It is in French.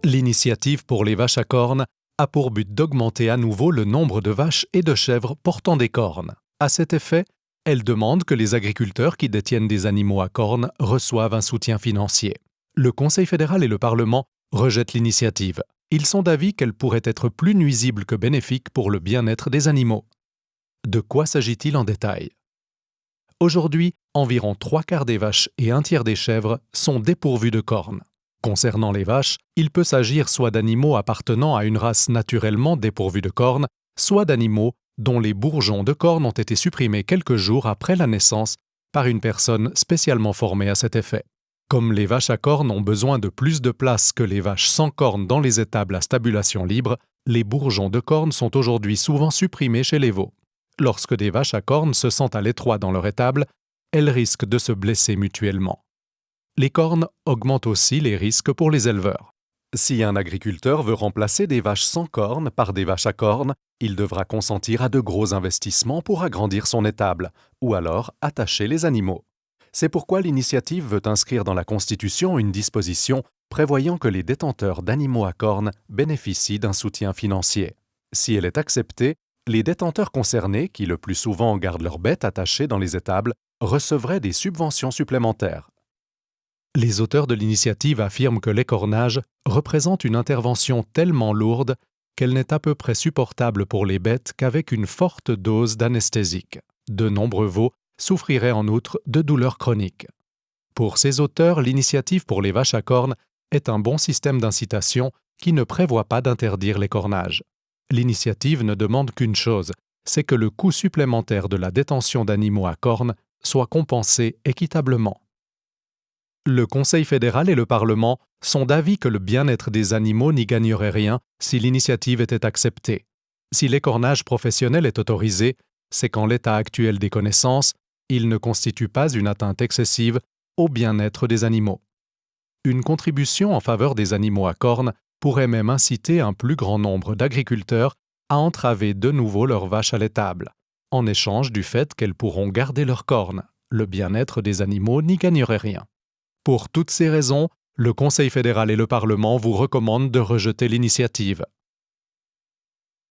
L'initiative pour les vaches à cornes a pour but d'augmenter à nouveau le nombre de vaches et de chèvres portant des cornes. À cet effet, elle demande que les agriculteurs qui détiennent des animaux à cornes reçoivent un soutien financier. Le Conseil fédéral et le Parlement rejettent l'initiative. Ils sont d'avis qu'elle pourrait être plus nuisible que bénéfique pour le bien-être des animaux. De quoi s'agit-il en détail? Aujourd'hui, environ 3/4 des vaches et 1/3 des chèvres sont dépourvues de cornes. Concernant les vaches, il peut s'agir soit d'animaux appartenant à une race naturellement dépourvue de cornes, soit d'animaux dont les bourgeons de cornes ont été supprimés quelques jours après la naissance par une personne spécialement formée à cet effet. Comme les vaches à cornes ont besoin de plus de place que les vaches sans cornes dans les étables à stabulation libre, les bourgeons de cornes sont aujourd'hui souvent supprimés chez les veaux. Lorsque des vaches à cornes se sentent à l'étroit dans leur étable, elles risquent de se blesser mutuellement. Les cornes augmentent aussi les risques pour les éleveurs. Si un agriculteur veut remplacer des vaches sans cornes par des vaches à cornes, il devra consentir à de gros investissements pour agrandir son étable, ou alors attacher les animaux. C'est pourquoi l'initiative veut inscrire dans la Constitution une disposition prévoyant que les détenteurs d'animaux à cornes bénéficient d'un soutien financier. Si elle est acceptée, les détenteurs concernés, qui le plus souvent gardent leurs bêtes attachées dans les étables, recevraient des subventions supplémentaires. Les auteurs de l'initiative affirment que l'écornage représente une intervention tellement lourde qu'elle n'est à peu près supportable pour les bêtes qu'avec une forte dose d'anesthésique. De nombreux veaux souffriraient en outre de douleurs chroniques. Pour ces auteurs, l'initiative pour les vaches à cornes est un bon système d'incitation qui ne prévoit pas d'interdire l'écornage. L'initiative ne demande qu'une chose, c'est que le coût supplémentaire de la détention d'animaux à cornes soit compensé équitablement. Le Conseil fédéral et le Parlement sont d'avis que le bien-être des animaux n'y gagnerait rien si l'initiative était acceptée. Si l'écornage professionnel est autorisé, c'est qu'en l'état actuel des connaissances, il ne constitue pas une atteinte excessive au bien-être des animaux. Une contribution en faveur des animaux à cornes pourrait même inciter un plus grand nombre d'agriculteurs à entraver de nouveau leurs vaches à l'étable, en échange du fait qu'elles pourront garder leurs cornes. Le bien-être des animaux n'y gagnerait rien. Pour toutes ces raisons, le Conseil fédéral et le Parlement vous recommandent de rejeter l'initiative.